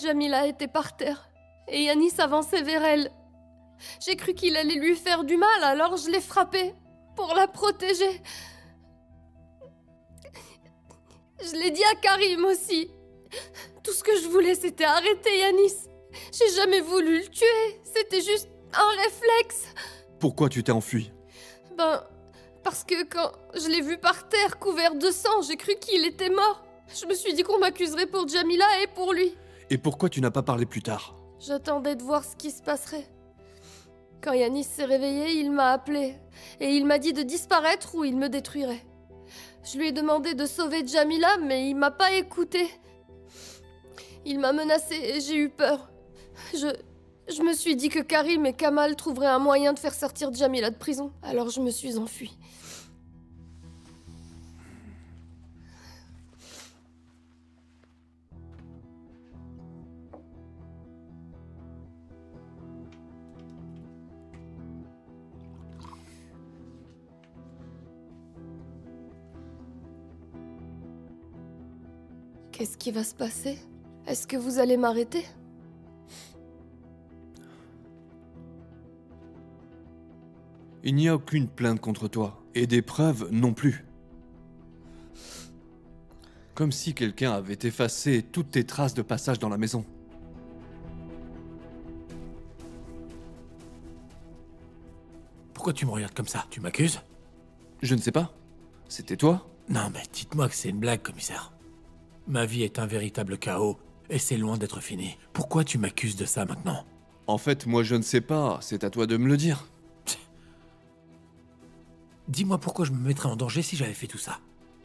Jamila était par terre et Yanis avançait vers elle. J'ai cru qu'il allait lui faire du mal, alors je l'ai frappée pour la protéger. Je l'ai dit à Karim aussi. Tout ce que je voulais, c'était arrêter Yanis. J'ai jamais voulu le tuer, c'était juste un réflexe. Pourquoi tu t'es enfui? Parce que quand je l'ai vu par terre, couvert de sang, j'ai cru qu'il était mort. Je me suis dit qu'on m'accuserait pour Jamila et pour lui. Et pourquoi tu n'as pas parlé plus tard? J'attendais de voir ce qui se passerait. Quand Yanis s'est réveillé, il m'a appelé. Et il m'a dit de disparaître ou il me détruirait. Je lui ai demandé de sauver Jamila, mais il m'a pas écouté. Il m'a menacé et j'ai eu peur. Je me suis dit que Karim et Kamal trouveraient un moyen de faire sortir Jamila de prison. Alors je me suis enfuie. Qu'est-ce qui va se passer? Est-ce que vous allez m'arrêter? Il n'y a aucune plainte contre toi, et des preuves non plus. Comme si quelqu'un avait effacé toutes tes traces de passage dans la maison. Pourquoi tu me regardes comme ça? Tu m'accuses? Je ne sais pas. C'était toi? Non mais dites-moi que c'est une blague, commissaire. Ma vie est un véritable chaos, et c'est loin d'être fini. Pourquoi tu m'accuses de ça maintenant? En fait, moi je ne sais pas, c'est à toi de me le dire. Dis-moi pourquoi je me mettrais en danger si j'avais fait tout ça.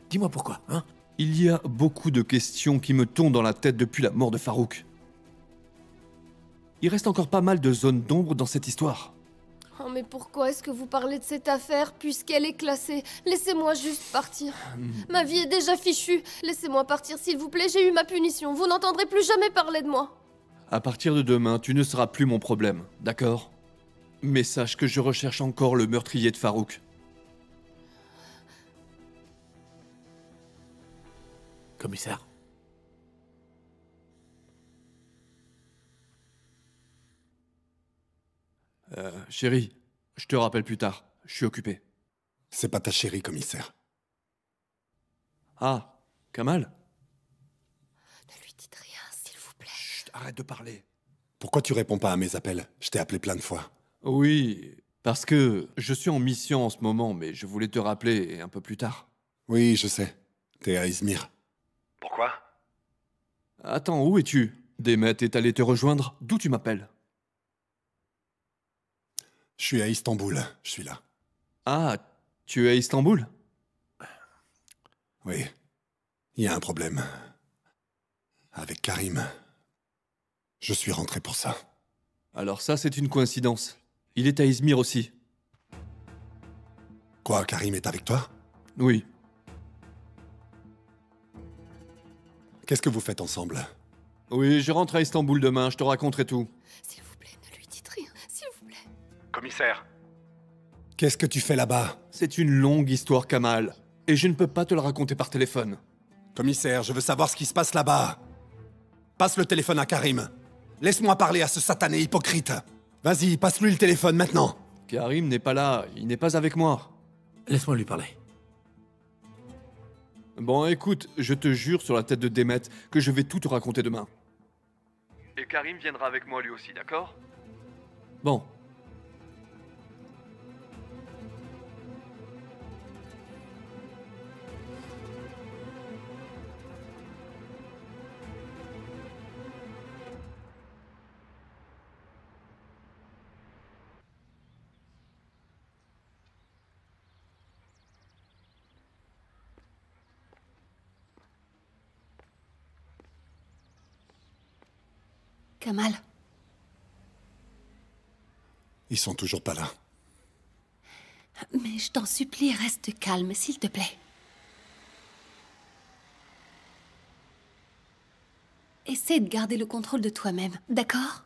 Dis-moi pourquoi, hein? Il y a beaucoup de questions qui me tombent dans la tête depuis la mort de Farouk. Il reste encore pas mal de zones d'ombre dans cette histoire. Oh mais pourquoi est-ce que vous parlez de cette affaire puisqu'elle est classée? Laissez-moi juste partir. Ma vie est déjà fichue. Laissez-moi partir s'il vous plaît, j'ai eu ma punition. Vous n'entendrez plus jamais parler de moi. À partir de demain, tu ne seras plus mon problème, d'accord? Mais sache que je recherche encore le meurtrier de Farouk. Commissaire. Chérie, je te rappelle plus tard. Je suis occupé. C'est pas ta chérie, commissaire. Ah, Kamal? Ne lui dites rien, s'il vous plaît. Chut, arrête de parler. Pourquoi tu réponds pas à mes appels? Je t'ai appelé plein de fois. Oui, parce que je suis en mission en ce moment, mais je voulais te rappeler un peu plus tard. Oui, je sais. T'es à Izmir. Pourquoi? Attends, où es-tu? Demet est allé te rejoindre? D'où tu m'appelles? Je suis à Istanbul. Je suis là. Ah, tu es à Istanbul? Oui. Il y a un problème. Avec Karim. Je suis rentré pour ça. Alors ça, c'est une coïncidence. Il est à Izmir aussi. Quoi, Karim est avec toi? Oui. Qu'est-ce que vous faites ensemble? Oui, je rentre à Istanbul demain, je te raconterai tout. S'il vous plaît, ne lui dites rien, s'il vous plaît. Commissaire, Qu'est-ce que tu fais là-bas? C'est une longue histoire, Kamal. Et je ne peux pas te la raconter par téléphone. Commissaire, je veux savoir ce qui se passe là-bas. Passe le téléphone à Karim. Laisse-moi parler à ce satané hypocrite. Vas-y, passe-lui le téléphone maintenant. Karim n'est pas là, il n'est pas avec moi. Laisse-moi lui parler. Bon, écoute, je te jure sur la tête de Demet que je vais tout te raconter demain. Et Karim viendra avec moi lui aussi, d'accord? Bon. Kamal, Ils sont toujours pas là. mais je t'en supplie, reste calme, s'il te plaît. Essaie de garder le contrôle de toi-même, d'accord?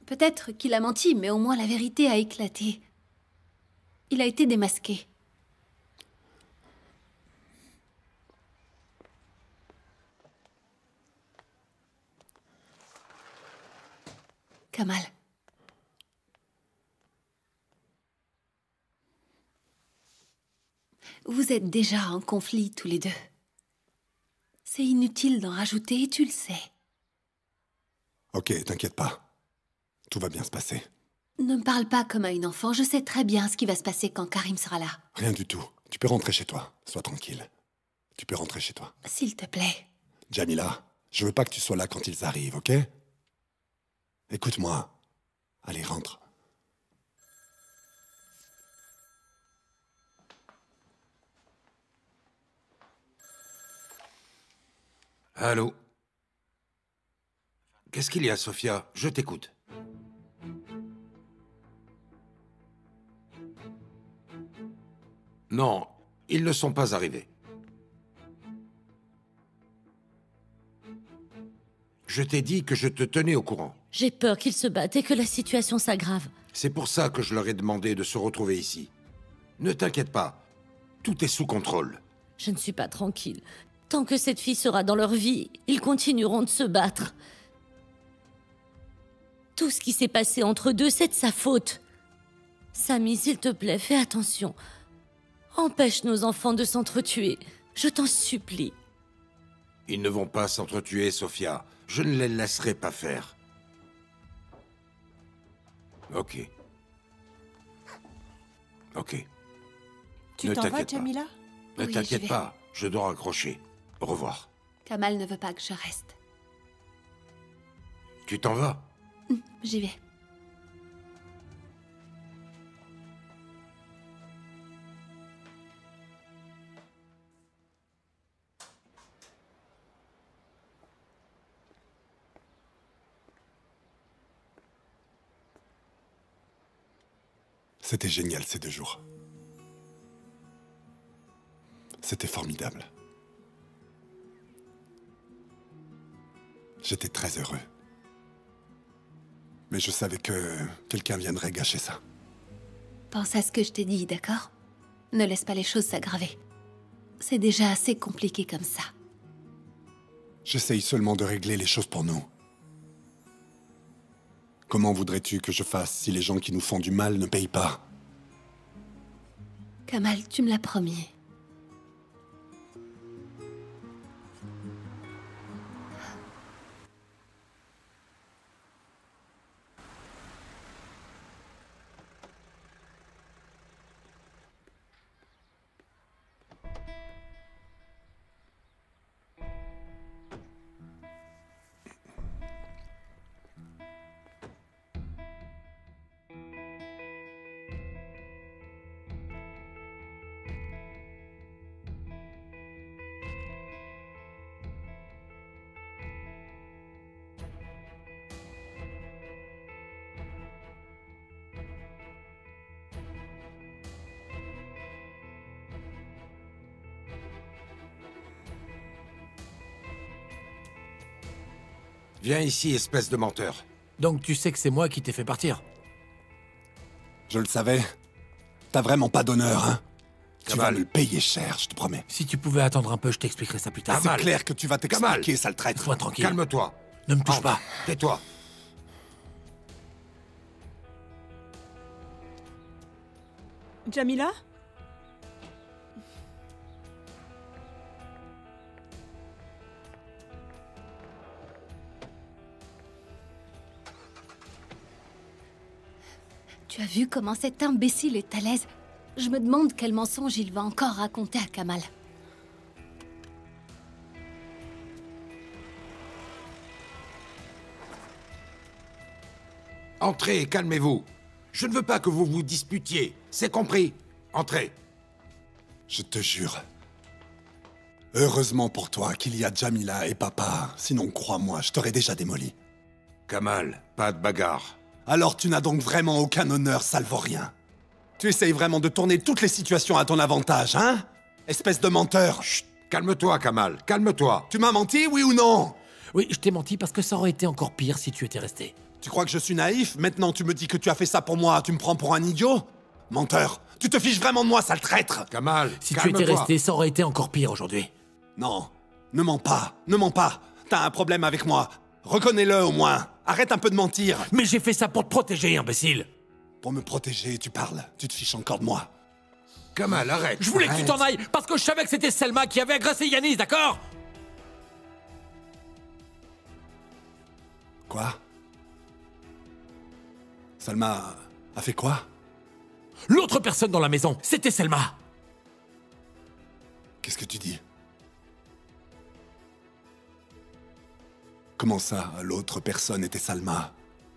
Peut-être qu'il a menti, mais au moins la vérité a éclaté. Il a été démasqué. Kamal. Vous êtes déjà en conflit tous les deux. C'est inutile d'en rajouter, tu le sais. Ok, t'inquiète pas. Tout va bien se passer. Ne me parle pas comme à une enfant, je sais très bien ce qui va se passer quand Karim sera là. Rien du tout. Tu peux rentrer chez toi. Sois tranquille. Tu peux rentrer chez toi. S'il te plaît. Jamila, je veux pas que tu sois là quand ils arrivent, ok? Écoute-moi. Allez, rentre. Allô? Qu'est-ce qu'il y a, Sophia? Je t'écoute. Non, ils ne sont pas arrivés. Je t'ai dit que je te tenais au courant. J'ai peur qu'ils se battent et que la situation s'aggrave. C'est pour ça que je leur ai demandé de se retrouver ici. Ne t'inquiète pas, tout est sous contrôle. Je ne suis pas tranquille. Tant que cette fille sera dans leur vie, ils continueront de se battre. Tout ce qui s'est passé entre eux deux, c'est de sa faute. Samy, s'il te plaît, fais attention. Empêche nos enfants de s'entretuer. Je t'en supplie. Ils ne vont pas s'entretuer, Sophia. Je ne les laisserai pas faire. Ok. Ok. Tu t'en vas, Jamila? Ne Oui, t'inquiète j'y vais. pas, je dois raccrocher. Au revoir. Kamal ne veut pas que je reste. Tu t'en vas? J'y vais. C'était génial ces 2 jours. C'était formidable. J'étais très heureux. Mais je savais que quelqu'un viendrait gâcher ça. Pense à ce que je t'ai dit, d'accord? Ne laisse pas les choses s'aggraver. C'est déjà assez compliqué comme ça. J'essaye seulement de régler les choses pour nous. Comment voudrais-tu que je fasse si les gens qui nous font du mal ne payent pas? Kamal, tu me l'as promis. Viens ici, espèce de menteur. Donc tu sais que c'est moi qui t'ai fait partir? Je le savais. T'as vraiment pas d'honneur, hein? Tu vas Kamal. me le payer cher, je te promets. Si tu pouvais attendre un peu, je t'expliquerai ça plus tard. C'est clair que tu vas t'expliquer, sale traître. Sois tranquille. Calme-toi. Ne me touche Entre. pas. Tais-toi. Jamila? Tu as vu comment cet imbécile est à l'aise? Je me demande quel mensonge il va encore raconter à Kamal. Entrez et calmez-vous. Je ne veux pas que vous vous disputiez. C'est compris? Entrez. Je te jure. Heureusement pour toi qu'il y a Jamila et papa. Sinon, crois-moi, je t'aurais déjà démoli. Kamal, pas de bagarre. Alors tu n'as donc vraiment aucun honneur, sale vaurien. Tu essayes vraiment de tourner toutes les situations à ton avantage, hein? Espèce de menteur. Chut, calme-toi, Kamal, calme-toi. Tu m'as menti, oui ou non? Oui, je t'ai menti parce que ça aurait été encore pire si tu étais resté. Tu crois que je suis naïf? Maintenant tu me dis que tu as fait ça pour moi, tu me prends pour un idiot? Menteur, tu te fiches vraiment de moi, sale traître! Kamal, Si tu calme-toi. étais resté, ça aurait été encore pire aujourd'hui. Non, ne mens pas, ne mens pas. T'as un problème avec moi. Reconnais-le au moins. Arrête un peu de mentir. Mais j'ai fait ça pour te protéger, imbécile. Pour me protéger, tu parles. Tu te fiches encore de moi. Kamal, arrête. Je voulais que tu Arrête. t'en ailles parce que je savais que c'était Selma qui avait agressé Yanis, d'accord? Quoi? Salma a fait quoi? L'autre personne dans la maison, c'était Selma. Qu'est-ce que tu dis? Comment ça, l'autre personne était Salma?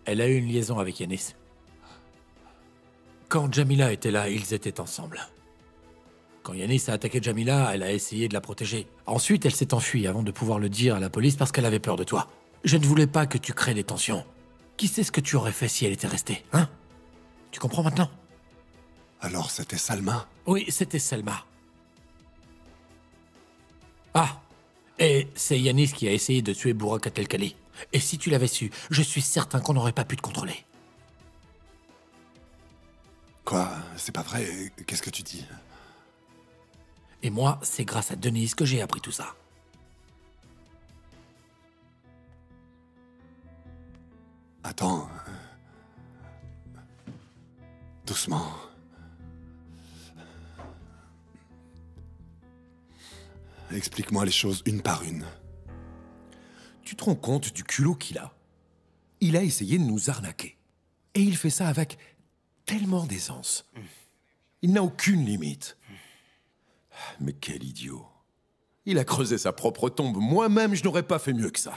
Elle a eu une liaison avec Yanis. Quand Jamila était là, ils étaient ensemble. Quand Yanis a attaqué Jamila, elle a essayé de la protéger. Ensuite, elle s'est enfuie avant de pouvoir le dire à la police parce qu'elle avait peur de toi. Je ne voulais pas que tu crées des tensions. Qui sait ce que tu aurais fait si elle était restée, hein? Tu comprends maintenant? Alors c'était Salma? Oui, c'était Selma. Ah, et c'est Yanis qui a essayé de tuer Bourak Atelkali. Et si tu l'avais su, je suis certain qu'on n'aurait pas pu te contrôler. Quoi? C'est pas vrai. Qu'est-ce que tu dis? Et moi, c'est grâce à Denise que j'ai appris tout ça. Attends. Doucement. Explique-moi les choses une par une. Tu te rends compte du culot qu'il a? Il a essayé de nous arnaquer. Et il fait ça avec tellement d'aisance. Il n'a aucune limite. Mais quel idiot. Il a creusé sa propre tombe. Moi-même, je n'aurais pas fait mieux que ça.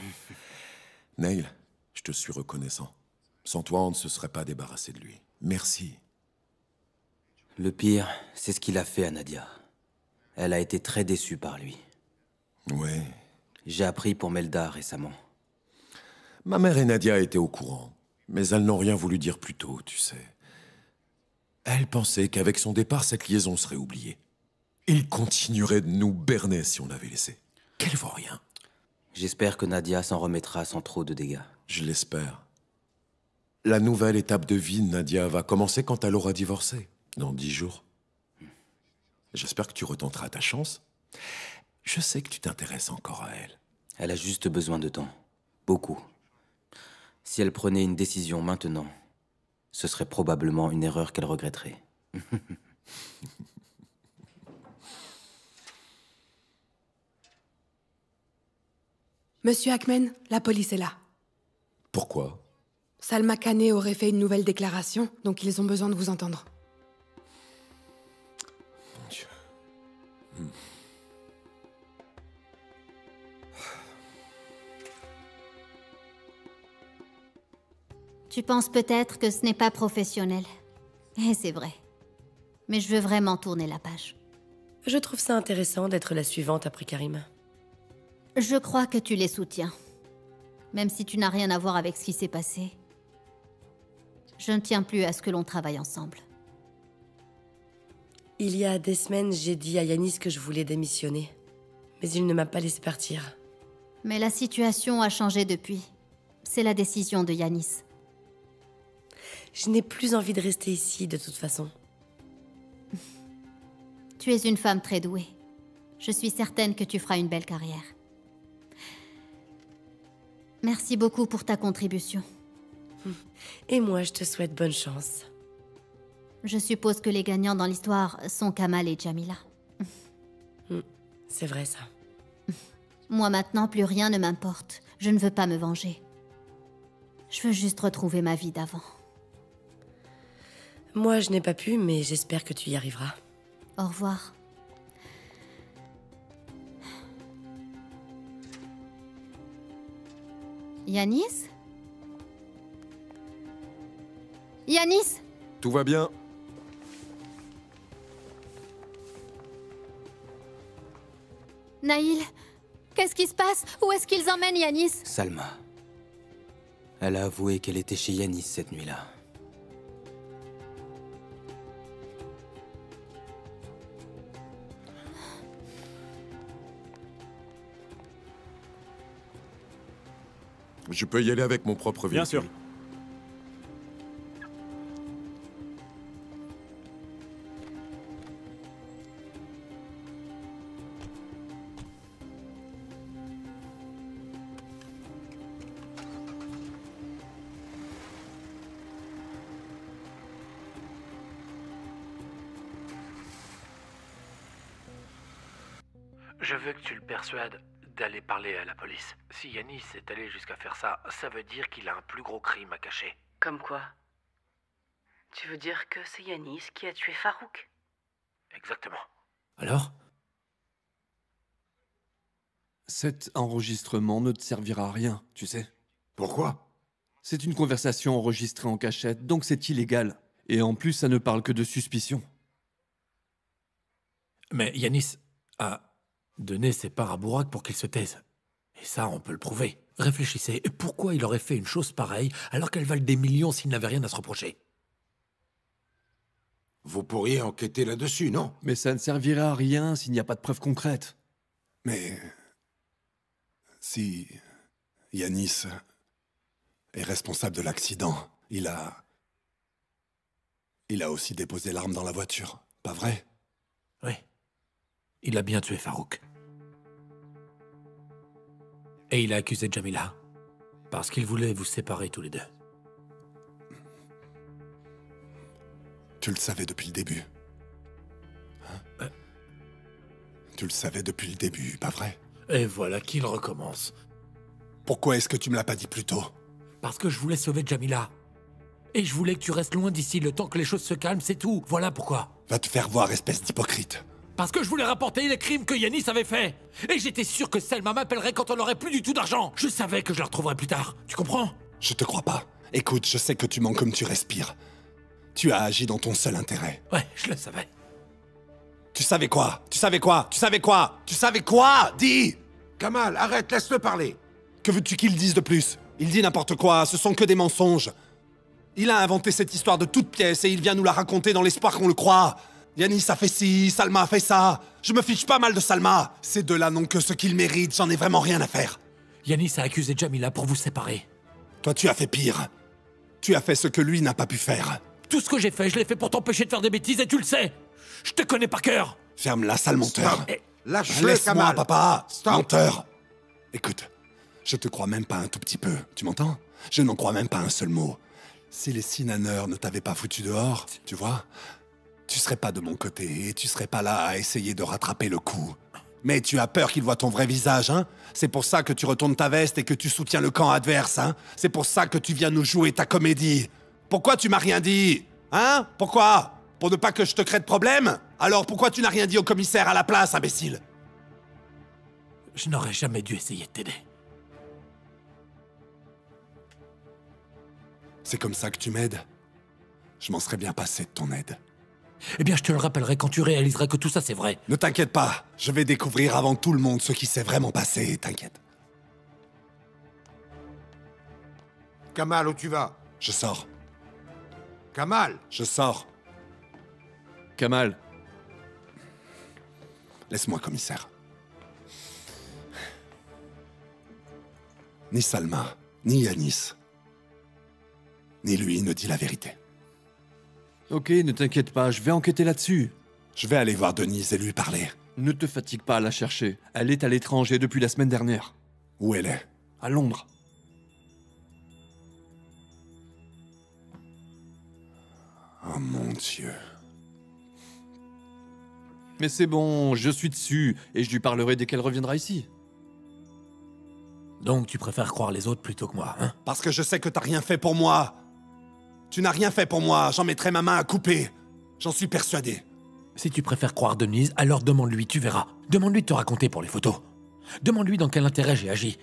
Neil, je te suis reconnaissant. Sans toi, on ne se serait pas débarrassé de lui. Merci. Le pire, c'est ce qu'il a fait à Nadia. Elle a été très déçue par lui. Ouais. J'ai appris pour Melda récemment. Ma mère et Nadia étaient au courant. Mais elles n'ont rien voulu dire plus tôt, tu sais. Elle pensait qu'avec son départ, cette liaison serait oubliée. Il continuerait de nous berner si on l'avait laissé. Qu'elle vaut rien. J'espère que Nadia s'en remettra sans trop de dégâts. Je l'espère. La nouvelle étape de vie de Nadia va commencer quand elle aura divorcé, dans 10 jours. J'espère que tu retenteras ta chance. Je sais que tu t'intéresses encore à elle. Elle a juste besoin de temps. Beaucoup. Si elle prenait une décision maintenant, ce serait probablement une erreur qu'elle regretterait. Monsieur Ackman, la police est là. Pourquoi? Salma Kane aurait fait une nouvelle déclaration, donc ils ont besoin de vous entendre. Mon Dieu. Tu penses peut-être que ce n'est pas professionnel. Et c'est vrai. Mais je veux vraiment tourner la page. Je trouve ça intéressant d'être la suivante après Karim. Je crois que tu les soutiens. Même si tu n'as rien à voir avec ce qui s'est passé. Je ne tiens plus à ce que l'on travaille ensemble. Il y a des semaines, j'ai dit à Yanis que je voulais démissionner. Mais il ne m'a pas laissé partir. Mais la situation a changé depuis. C'est la décision de Yanis. Je n'ai plus envie de rester ici, de toute façon. Tu es une femme très douée. Je suis certaine que tu feras une belle carrière. Merci beaucoup pour ta contribution. Et moi, je te souhaite bonne chance. Je suppose que les gagnants dans l'histoire sont Kamal et Jamila. C'est vrai, ça. Moi maintenant, plus rien ne m'importe. Je ne veux pas me venger. Je veux juste retrouver ma vie d'avant. Moi, je n'ai pas pu, mais j'espère que tu y arriveras. Au revoir. Yanis? Yanis? Tout va bien. Naïl, qu'est-ce qui se passe? Où est-ce qu'ils emmènent Yanis? Salma. Elle a avoué qu'elle était chez Yanis cette nuit-là. Je peux y aller avec mon propre véhicule. Bien sûr. Je veux que tu le persuades d'aller parler à la police. Si Yanis est allé jusqu'à faire ça, ça veut dire qu'il a un plus gros crime à cacher. Comme quoi? Tu veux dire que c'est Yanis qui a tué Farouk? Exactement. Alors? Cet enregistrement ne te servira à rien, tu sais. Pourquoi? C'est une conversation enregistrée en cachette, donc c'est illégal. Et en plus, ça ne parle que de suspicion. Mais Yanis a donné ses parts à Bourak pour qu'il se taise. Et ça, on peut le prouver. Réfléchissez, pourquoi il aurait fait une chose pareille alors qu'elle valent des millions s'il n'avait rien à se reprocher? Vous pourriez enquêter là-dessus, non? Mais ça ne servira à rien s'il n'y a pas de preuves concrètes. Mais... si... Yanis est responsable de l'accident, il a aussi déposé l'arme dans la voiture, pas vrai? Oui. Il a bien tué Farouk. Et il a accusé Jamila. Parce qu'il voulait vous séparer tous les deux. Tu le savais depuis le début. Hein? Tu le savais depuis le début, pas vrai? Et voilà qu'il recommence. Pourquoi est-ce que tu me l'as pas dit plus tôt? Parce que je voulais sauver Jamila. Et je voulais que tu restes loin d'ici le temps que les choses se calment, c'est tout. Voilà pourquoi. Va te faire voir, espèce d'hypocrite. Parce que je voulais rapporter les crimes que Yanis avait faits. Et j'étais sûr que Selma m'appellerait quand on n'aurait plus du tout d'argent. Je savais que je la retrouverais plus tard. Tu comprends? Je te crois pas. Écoute, je sais que tu mens comme tu respires. Tu as agi dans ton seul intérêt. Ouais, je le savais. Tu savais quoi? Tu savais quoi? Tu savais quoi? Tu savais quoi? Dis! Kamal, arrête, laisse-le parler. Que veux-tu qu'il dise de plus? Il dit n'importe quoi, ce sont que des mensonges. Il a inventé cette histoire de toute pièce et il vient nous la raconter dans l'espoir qu'on le croie. Yanis a fait ci, Salma a fait ça. Je me fiche pas mal de Salma. Ces deux-là n'ont que ce qu'ils méritent, j'en ai vraiment rien à faire. Yanis a accusé Jamila pour vous séparer. Toi, tu as fait pire. Tu as fait ce que lui n'a pas pu faire. Tout ce que j'ai fait, je l'ai fait pour t'empêcher de faire des bêtises et tu le sais. Je te connais par cœur. Ferme-la, sale menteur. Lâche-le, Laisse-moi, Kamal. papa. Stop. Menteur. Écoute, je te crois même pas un tout petit peu. Tu m'entends? Je n'en crois même pas un seul mot. Si les Sinaneurs ne t'avaient pas foutu dehors, tu vois, tu serais pas de mon côté et tu serais pas là à essayer de rattraper le coup. Mais tu as peur qu'ils voient ton vrai visage, hein? C'est pour ça que tu retournes ta veste et que tu soutiens le camp adverse, hein? C'est pour ça que tu viens nous jouer ta comédie. Pourquoi tu m'as rien dit? Hein? Pourquoi? Pour ne pas que je te crée de problème? Alors pourquoi tu n'as rien dit au commissaire à la place, imbécile? Je n'aurais jamais dû essayer de t'aider. C'est comme ça que tu m'aides? Je m'en serais bien passé de ton aide. Eh bien, je te le rappellerai quand tu réaliseras que tout ça, c'est vrai. Ne t'inquiète pas, je vais découvrir avant tout le monde ce qui s'est vraiment passé, t'inquiète. Kamal, où tu vas? Je sors. Kamal! Je sors. Kamal. Laisse-moi, commissaire. Ni Salma, ni Yanis, ni lui ne dit la vérité. Ok, ne t'inquiète pas, je vais enquêter là-dessus. Je vais aller voir Denise et lui parler. Ne te fatigue pas à la chercher. Elle est à l'étranger depuis la semaine dernière. Où elle est? À Londres. Oh mon Dieu. Mais c'est bon, je suis dessus, et je lui parlerai dès qu'elle reviendra ici. Donc tu préfères croire les autres plutôt que moi, hein? Parce que je sais que t'as rien fait pour moi. Tu n'as rien fait pour moi, j'en mettrai ma main à couper. J'en suis persuadé. Si tu préfères croire Denise, alors demande-lui, tu verras. Demande-lui de te raconter pour les photos. Demande-lui dans quel intérêt j'ai agi.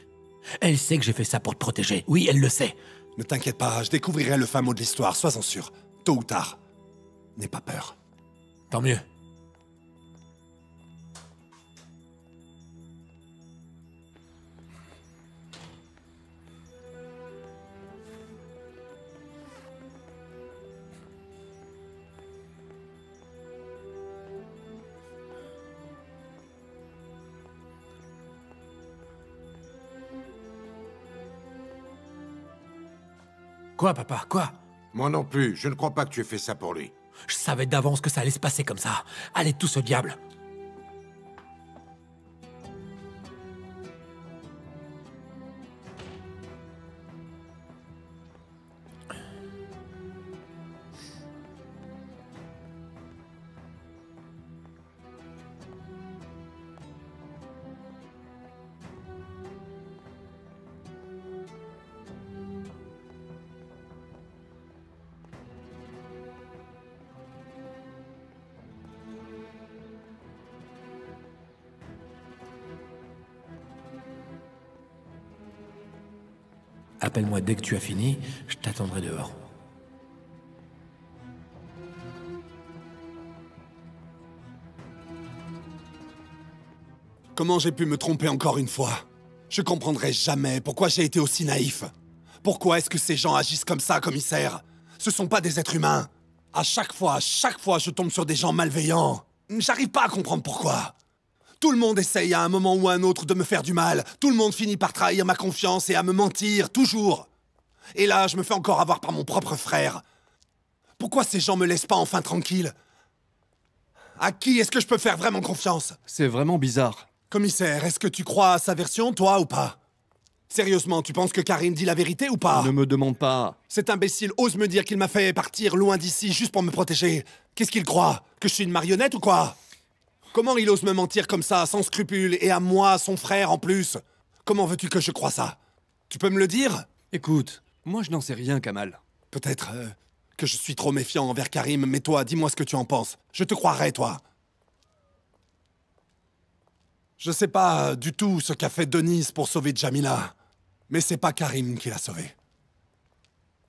Elle sait que j'ai fait ça pour te protéger. Oui, elle le sait. Ne t'inquiète pas, je découvrirai le fin mot de l'histoire, sois-en sûr. Tôt ou tard. N'aie pas peur. Tant mieux. Quoi, papa? Quoi? Moi non plus, je ne crois pas que tu aies fait ça pour lui. Je savais d'avance que ça allait se passer comme ça. Allez tous au diable. Appelle-moi dès que tu as fini, je t'attendrai dehors. Comment j'ai pu me tromper encore une fois? Je comprendrai jamais pourquoi j'ai été aussi naïf. Pourquoi est-ce que ces gens agissent comme ça, commissaire? Ce sont pas des êtres humains. À chaque fois, je tombe sur des gens malveillants. J'arrive pas à comprendre pourquoi. Tout le monde essaye à un moment ou à un autre de me faire du mal. Tout le monde finit par trahir ma confiance et à me mentir, toujours. Et là, je me fais encore avoir par mon propre frère. Pourquoi ces gens me laissent pas enfin tranquille? À qui est-ce que je peux faire vraiment confiance? C'est vraiment bizarre. Commissaire, est-ce que tu crois à sa version, toi, ou pas? Sérieusement, tu penses que Karim dit la vérité ou pas? Ne me demande pas. Cet imbécile ose me dire qu'il m'a fait partir loin d'ici juste pour me protéger. Qu'est-ce qu'il croit? Que je suis une marionnette ou quoi? Comment il ose me mentir comme ça, sans scrupule, et à moi, son frère, en plus? Comment veux-tu que je croie ça? Tu peux me le dire? Écoute, moi je n'en sais rien, Kamal. Peut-être que je suis trop méfiant envers Karim, mais toi, dis-moi ce que tu en penses. Je te croirai, toi. Je sais pas du tout ce qu'a fait Denise pour sauver Jamila, mais c'est pas Karim qui l'a sauvée.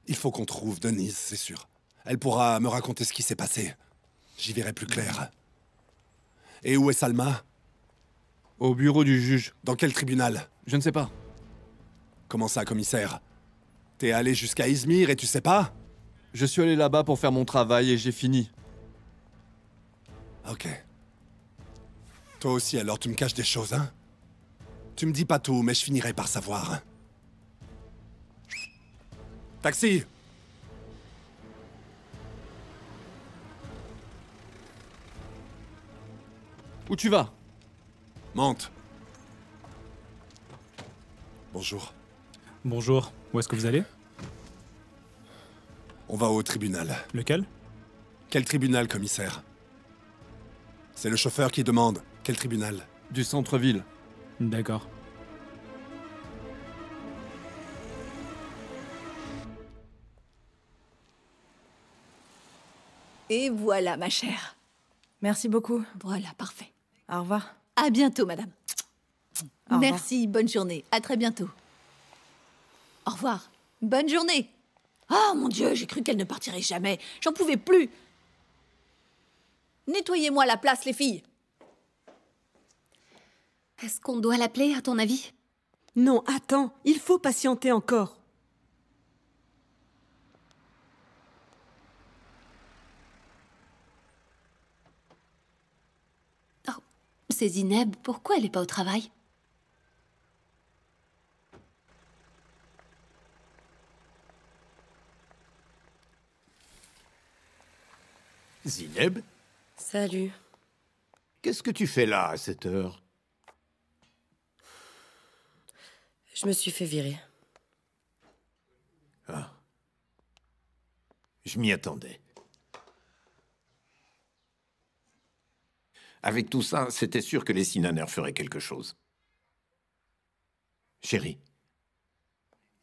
Il faut qu'on trouve Denise, c'est sûr. Elle pourra me raconter ce qui s'est passé. J'y verrai plus clair. Et où est Salma? Au bureau du juge. Dans quel tribunal? Je ne sais pas. Comment ça, commissaire? T'es allé jusqu'à Izmir et tu sais pas? Je suis allé là-bas pour faire mon travail et j'ai fini. Ok. Toi aussi, alors, tu me caches des choses, hein? Tu me dis pas tout, mais je finirai par savoir. Taxi! Où tu vas? Monte. Bonjour. Bonjour. Où est-ce que vous allez? On va au tribunal. Lequel? Quel tribunal, commissaire? C'est le chauffeur qui demande. Quel tribunal? Du centre-ville. D'accord. Et voilà, ma chère. Merci beaucoup. Voilà, parfait. Au revoir. À bientôt, madame. Au revoir. Merci, bonne journée. À très bientôt. Au revoir. Bonne journée. Oh mon Dieu, j'ai cru qu'elle ne partirait jamais. J'en pouvais plus. Nettoyez-moi la place, les filles. Est-ce qu'on doit l'appeler, à ton avis? Non, attends, il faut patienter encore. Oh, c'est Zineb. Pourquoi elle n'est pas au travail? Zineb? Salut. Qu'est-ce que tu fais là, à cette heure? Je me suis fait virer. Ah. Je m'y attendais. Avec tout ça, c'était sûr que les Sinaners feraient quelque chose. Chérie,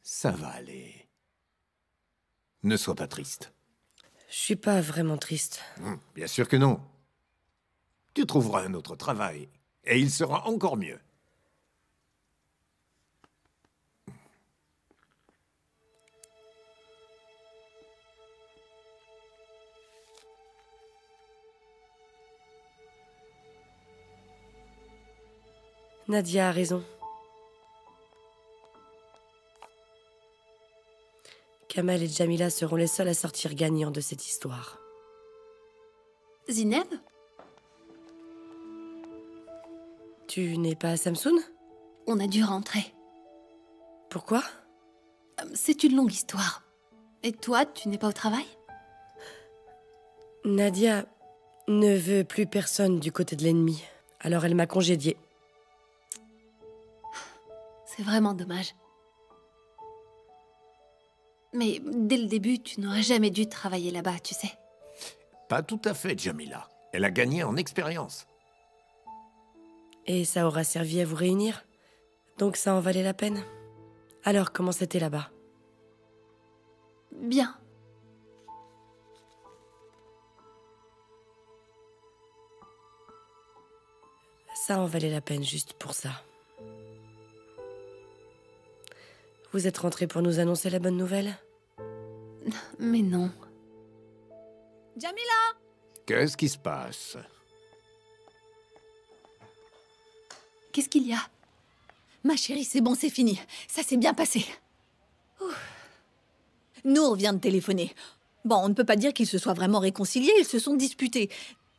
ça va aller. Ne sois pas triste. Je suis pas vraiment triste. Bien sûr que non. Tu trouveras un autre travail, et il sera encore mieux. Nadia a raison. Kamal et Jamila seront les seuls à sortir gagnants de cette histoire. Zineb? Tu n'es pas à Samsoun? On a dû rentrer. Pourquoi? C'est une longue histoire. Et toi, tu n'es pas au travail? Nadia ne veut plus personne du côté de l'ennemi. Alors elle m'a congédiée. C'est vraiment dommage. Mais dès le début, tu n'aurais jamais dû travailler là-bas, tu sais. Pas tout à fait, Jamila. Elle a gagné en expérience. Et ça aura servi à vous réunir? Donc ça en valait la peine? Alors, comment c'était là-bas? Bien. Ça en valait la peine juste pour ça. Vous êtes rentré pour nous annoncer la bonne nouvelle? Mais non. Jamila! Qu'est-ce qui se passe? Qu'est-ce qu'il y a? Ma chérie, c'est bon, c'est fini. Ça s'est bien passé. Nour vient de téléphoner. Bon, on ne peut pas dire qu'ils se soient vraiment réconciliés, ils se sont disputés.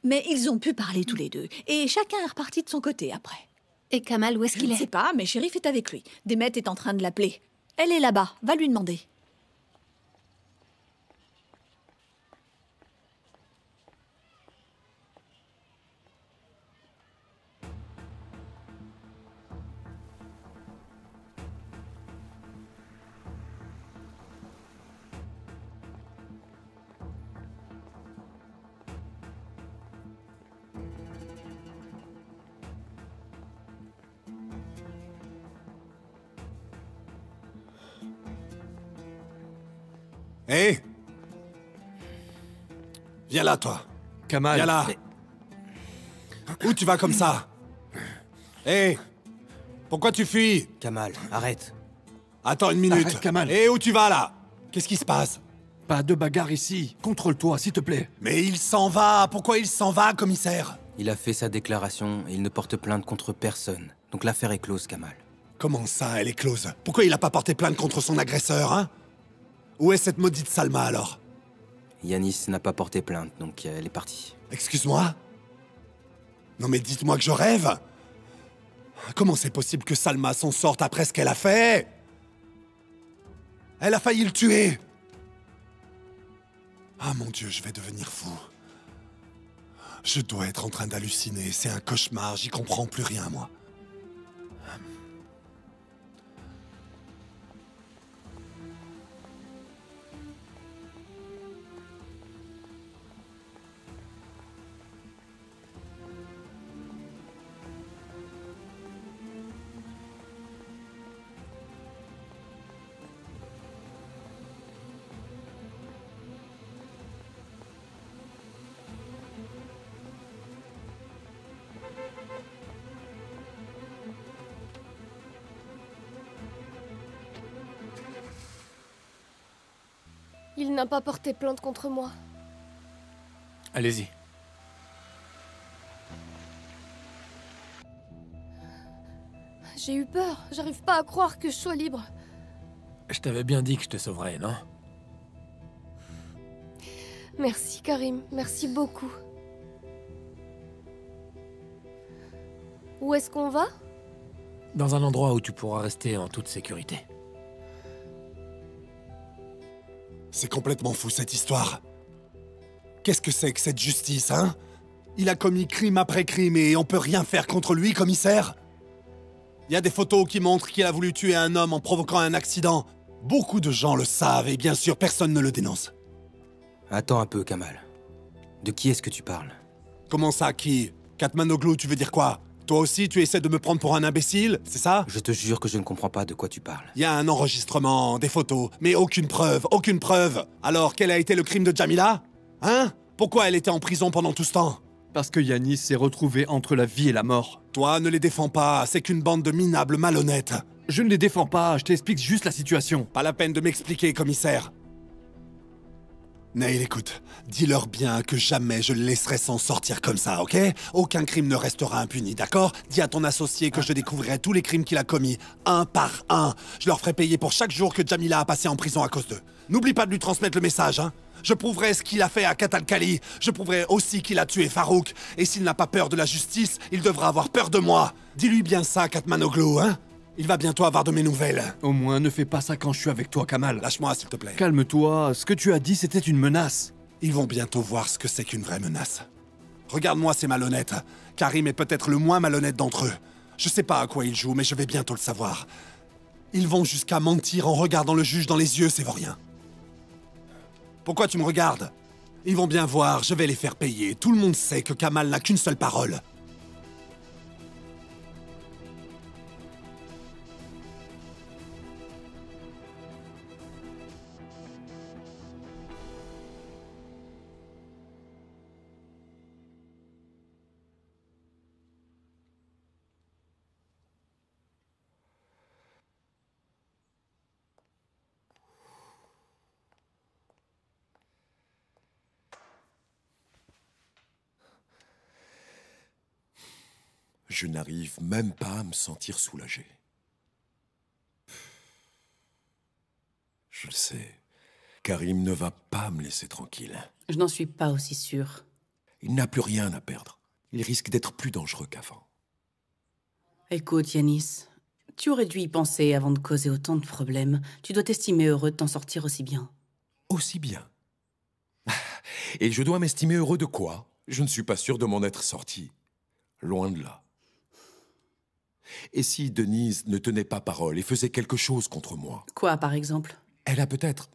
Mais ils ont pu parler tous les deux. Et chacun est reparti de son côté après. Et Kamal, où est-ce qu'il est? Je ne sais pas, mais Chérif est avec lui. Demet est en train de l'appeler. Elle est là-bas, va lui demander. Hé Viens là, toi. Kamal. Viens là. Où tu vas comme ça? Hé Pourquoi tu fuis? Kamal, arrête. Attends une minute. Arrête, Kamal. Hé, où tu vas, là? Qu'est-ce qui se passe? Pas de bagarre ici. Contrôle-toi, s'il te plaît. Mais il s'en va. Pourquoi il s'en va, commissaire? Il a fait sa déclaration et il ne porte plainte contre personne. Donc l'affaire est close, Kamal. Comment ça, elle est close? Pourquoi il a pas porté plainte contre son agresseur, hein? Où est cette maudite Salma, alors? Yanis n'a pas porté plainte, donc elle est partie. Excuse-moi? Non mais dites-moi que je rêve! Comment c'est possible que Salma s'en sorte après ce qu'elle a fait? Elle a failli le tuer! Ah mon Dieu, je vais devenir fou. Je dois être en train d'halluciner, c'est un cauchemar, j'y comprends plus rien, moi. Il n'a pas porté plainte contre moi. Allez-y. J'ai eu peur. J'arrive pas à croire que je sois libre. Je t'avais bien dit que je te sauverais, non? Merci, Karim. Merci beaucoup. Où est-ce qu'on va? Dans un endroit où tu pourras rester en toute sécurité. C'est complètement fou, cette histoire. Qu'est-ce que c'est que cette justice, hein? Il a commis crime après crime et on peut rien faire contre lui, commissaire? Il y a des photos qui montrent qu'il a voulu tuer un homme en provoquant un accident. Beaucoup de gens le savent et bien sûr, personne ne le dénonce. Attends un peu, Kamal. De qui est-ce que tu parles? Comment ça, qui? Katmanoglu, tu veux dire quoi? Toi aussi, tu essaies de me prendre pour un imbécile, c'est ça? Je te jure que je ne comprends pas de quoi tu parles. Il y a un enregistrement, des photos, mais aucune preuve, aucune preuve. Alors, quel a été le crime de Jamila? Hein? Pourquoi elle était en prison pendant tout ce temps? Parce que Yanis s'est retrouvé entre la vie et la mort. Toi, ne les défends pas, c'est qu'une bande de minables malhonnêtes. Je ne les défends pas, je t'explique juste la situation. Pas la peine de m'expliquer, commissaire. Neil, écoute, dis-leur bien que jamais je le laisserai s'en sortir comme ça, ok? Aucun crime ne restera impuni, d'accord? Dis à ton associé que je découvrirai tous les crimes qu'il a commis, un par un. Je leur ferai payer pour chaque jour que Jamila a passé en prison à cause d'eux. N'oublie pas de lui transmettre le message, hein? Je prouverai ce qu'il a fait à Katalkali. Je prouverai aussi qu'il a tué Farouk. Et s'il n'a pas peur de la justice, il devra avoir peur de moi. Dis-lui bien ça, Katmanoglu, hein? Il va bientôt avoir de mes nouvelles. Au moins, ne fais pas ça quand je suis avec toi, Kamal. Lâche-moi, s'il te plaît. Calme-toi, ce que tu as dit, c'était une menace. Ils vont bientôt voir ce que c'est qu'une vraie menace. Regarde-moi ces malhonnêtes. Karim est peut-être le moins malhonnête d'entre eux. Je sais pas à quoi ils jouent, mais je vais bientôt le savoir. Ils vont jusqu'à mentir en regardant le juge dans les yeux, ces vauriens. Pourquoi tu me regardes? Ils vont bien voir, je vais les faire payer. Tout le monde sait que Kamal n'a qu'une seule parole. je n'arrive même pas à me sentir soulagé. Je le sais. Karim ne va pas me laisser tranquille. Je n'en suis pas aussi sûre. Il n'a plus rien à perdre. Il risque d'être plus dangereux qu'avant. Écoute, Yanis, tu aurais dû y penser avant de causer autant de problèmes. Tu dois t'estimer heureux de t'en sortir aussi bien. Aussi bien. Et je dois m'estimer heureux de quoi? Je ne suis pas sûr de m'en être sorti. Loin de là. Et si Denise ne tenait pas parole et faisait quelque chose contre moi? Quoi, par exemple? Elle a peut-être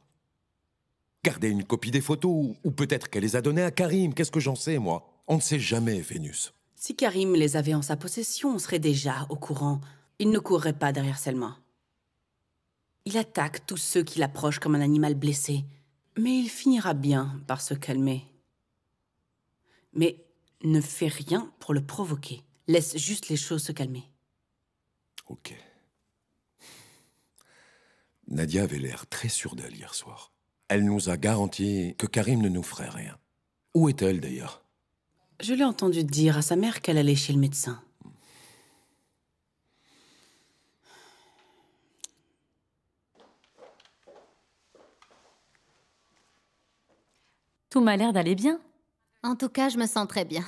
gardé une copie des photos, ou peut-être qu'elle les a données à Karim. Qu'est-ce que j'en sais, moi? On ne sait jamais, Vénus. Si Karim les avait en sa possession, on serait déjà au courant. Il ne courrait pas derrière Selma. Il attaque tous ceux qui l'approchent comme un animal blessé. Mais il finira bien par se calmer. Mais ne fais rien pour le provoquer. Laisse juste les choses se calmer. Ok. Nadia avait l'air très sûre d'elle hier soir. Elle nous a garanti que Karim ne nous ferait rien. Où est-elle, d'ailleurs? Je l'ai entendu dire à sa mère qu'elle allait chez le médecin. Tout m'a l'air d'aller bien. En tout cas, je me sens très bien.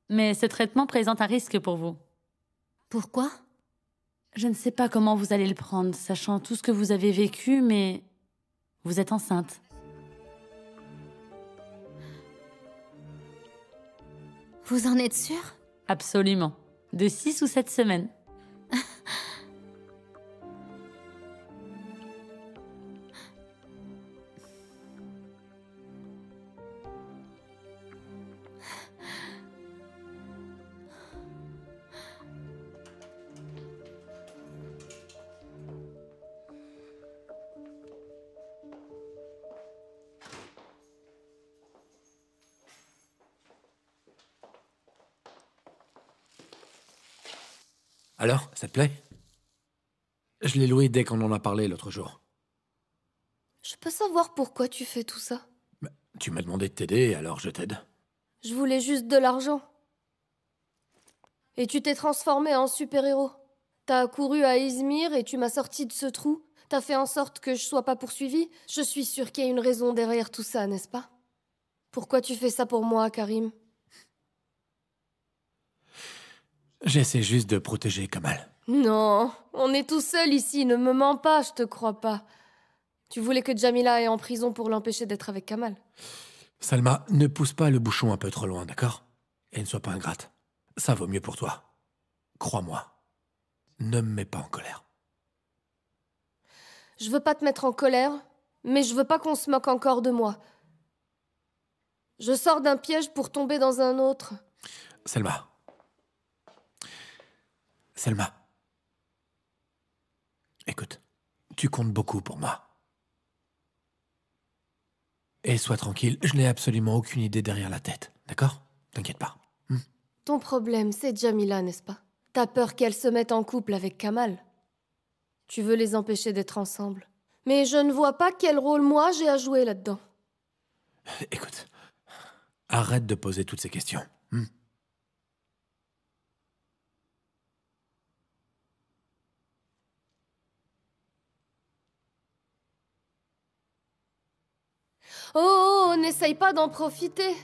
Mais ce traitement présente un risque pour vous. Pourquoi? Je ne sais pas comment vous allez le prendre, sachant tout ce que vous avez vécu, mais vous êtes enceinte. Vous en êtes sûr? Absolument. De 6 ou 7 semaines. Alors, ça te plaît? Je l'ai loué dès qu'on en a parlé l'autre jour. Je peux savoir pourquoi tu fais tout ça? Tu m'as demandé de t'aider, alors je t'aide. Je voulais juste de l'argent. Et tu t'es transformé en super-héros. T'as accouru à Izmir et tu m'as sorti de ce trou. T'as fait en sorte que je sois pas poursuivie. Je suis sûre qu'il y a une raison derrière tout ça, n'est-ce pas? Pourquoi tu fais ça pour moi, Karim? J'essaie juste de protéger Kamal. Non, on est tout seul ici, ne me mens pas, je te crois pas. Tu voulais que Jamila aille en prison pour l'empêcher d'être avec Kamal. Salma, ne pousse pas le bouchon un peu trop loin, d'accord? Et ne sois pas ingrate. Ça vaut mieux pour toi. Crois-moi. Ne me mets pas en colère. Je veux pas te mettre en colère, mais je veux pas qu'on se moque encore de moi. Je sors d'un piège pour tomber dans un autre. Selma. Selma. Écoute, tu comptes beaucoup pour moi. Et sois tranquille, je n'ai absolument aucune idée derrière la tête, d'accord? T'inquiète pas. Ton problème, c'est Jamila, n'est-ce pas? T'as peur qu'elle se mette en couple avec Kamal. Tu veux les empêcher d'être ensemble. Mais je ne vois pas quel rôle moi j'ai à jouer là-dedans. Écoute, arrête de poser toutes ces questions. Oh, n'essaye pas d'en profiter.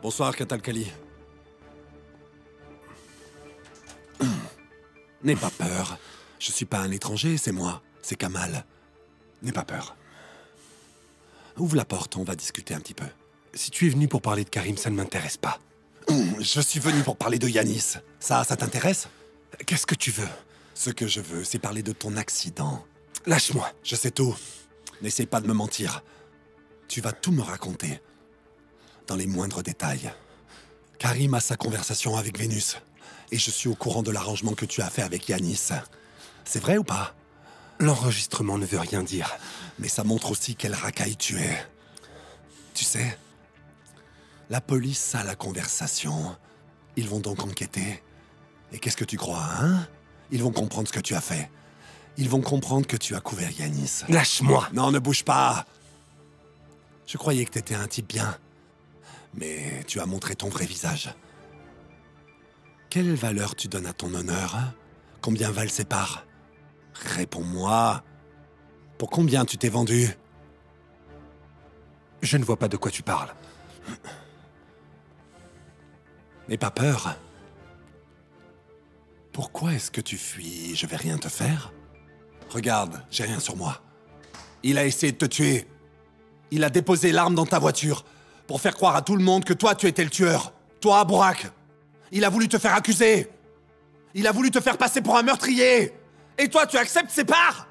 Bonsoir, Katalkali. N'aie pas peur. Je suis pas un étranger, c'est moi. C'est Kamal. N'aie pas peur. Ouvre la porte, on va discuter un petit peu. Si tu es venu pour parler de Karim, ça ne m'intéresse pas. Je suis venu pour parler de Yanis. Ça t'intéresse? Qu'est-ce que tu veux? Ce que je veux, c'est parler de ton accident. Lâche-moi. Je sais tout. N'essaie pas de me mentir. Tu vas tout me raconter. Dans les moindres détails. Karim a sa conversation avec Vénus. Et je suis au courant de l'arrangement que tu as fait avec Yanis. C'est vrai ou pas? L'enregistrement ne veut rien dire. Mais ça montre aussi quel racaille tu es. Tu sais, la police a la conversation. Ils vont donc enquêter. Et qu'est-ce que tu crois, hein? Ils vont comprendre ce que tu as fait. Ils vont comprendre que tu as couvert Yanis. Lâche-moi! Non, ne bouge pas! Je croyais que t'étais un type bien. Mais tu as montré ton vrai visage. Quelle valeur tu donnes à ton honneur? Combien valent ses parts? Réponds-moi. Pour combien tu t'es vendu? Je ne vois pas de quoi tu parles. N'aie pas peur. Pourquoi est-ce que tu fuis? Je vais rien te faire. Regarde, j'ai rien sur moi. Il a essayé de te tuer. Il a déposé l'arme dans ta voiture pour faire croire à tout le monde que toi, tu étais le tueur. Toi, Bourak. Il a voulu te faire accuser. Il a voulu te faire passer pour un meurtrier. Et toi, tu acceptes ses parts?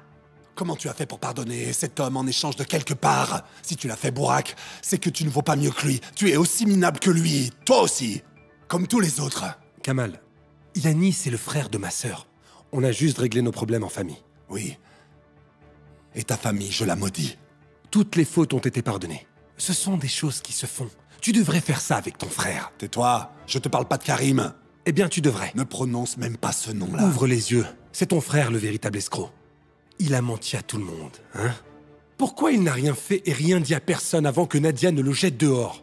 Comment tu as fait pour pardonner cet homme en échange de quelques parts? Si tu l'as fait, Bourak, c'est que tu ne vaux pas mieux que lui. Tu es aussi minable que lui. Toi aussi. Comme tous les autres. Kamal, Yanis est le frère de ma sœur. On a juste réglé nos problèmes en famille. Oui. Et ta famille, je la maudis. Toutes les fautes ont été pardonnées. Ce sont des choses qui se font. Tu devrais faire ça avec ton frère. Tais-toi, je te parle pas de Karim. Eh bien, tu devrais. Ne prononce même pas ce nom-là. Ouvre les yeux. C'est ton frère le véritable escroc. Il a menti à tout le monde, hein? Pourquoi il n'a rien fait et rien dit à personne avant que Nadia ne le jette dehors?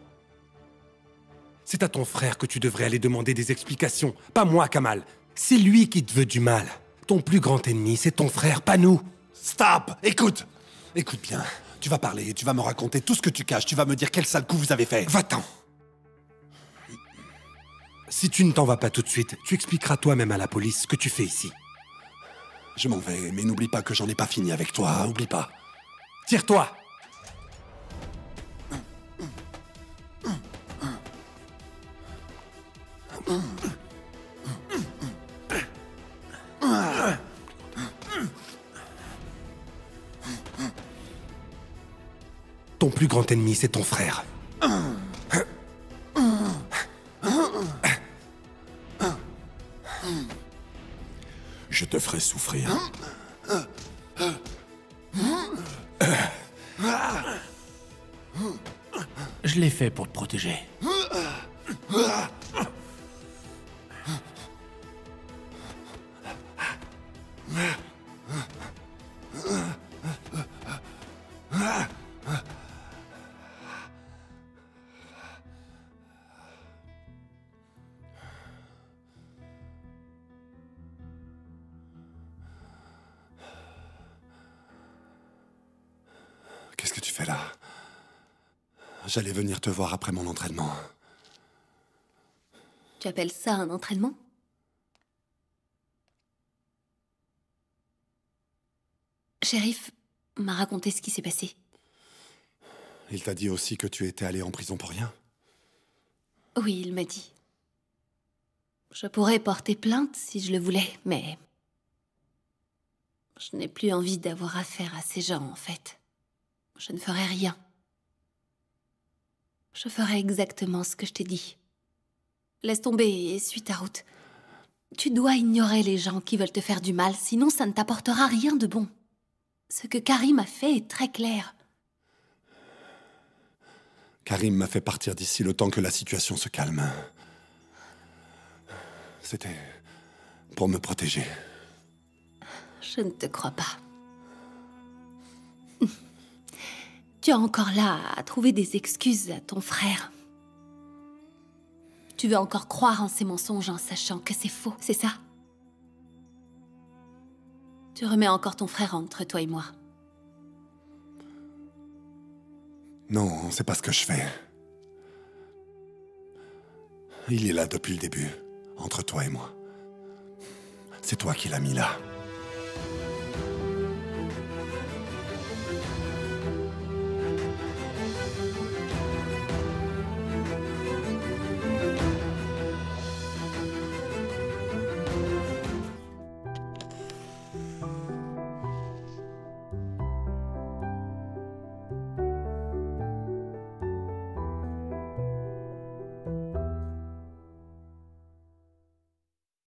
C'est à ton frère que tu devrais aller demander des explications, pas moi, Kamal. C'est lui qui te veut du mal. Ton plus grand ennemi, c'est ton frère, pas nous. Stop! Écoute! Écoute bien. Tu vas parler, tu vas me raconter tout ce que tu caches, tu vas me dire quel sale coup vous avez fait. Va-t'en! Si tu ne t'en vas pas tout de suite, tu expliqueras toi-même à la police ce que tu fais ici. Je m'en vais, mais n'oublie pas que j'en ai pas fini avec toi, hein, oublie pas. Tire-toi! Ton plus grand ennemi, c'est ton frère. Je te ferai souffrir. Je l'ai fait pour te protéger. Qu'est-ce que tu fais là? J'allais venir te voir après mon entraînement. Tu appelles ça un entraînement? Shérif m'a raconté ce qui s'est passé. Il t'a dit aussi que tu étais allé en prison pour rien? Oui, il m'a dit. Je pourrais porter plainte si je le voulais, mais... je n'ai plus envie d'avoir affaire à ces gens, en fait. Je ne ferai rien. Je ferai exactement ce que je t'ai dit. Laisse tomber et suis ta route. Tu dois ignorer les gens qui veulent te faire du mal, sinon ça ne t'apportera rien de bon. Ce que Karim a fait est très clair. Karim m'a fait partir d'ici le temps que la situation se calme. C'était pour me protéger. Je ne te crois pas. Tu es encore là à trouver des excuses à ton frère. Tu veux encore croire en ces mensonges en sachant que c'est faux, c'est ça? Tu remets encore ton frère entre toi et moi. Non, c'est pas ce que je fais. Il est là depuis le début, entre toi et moi. C'est toi qui l'as mis là.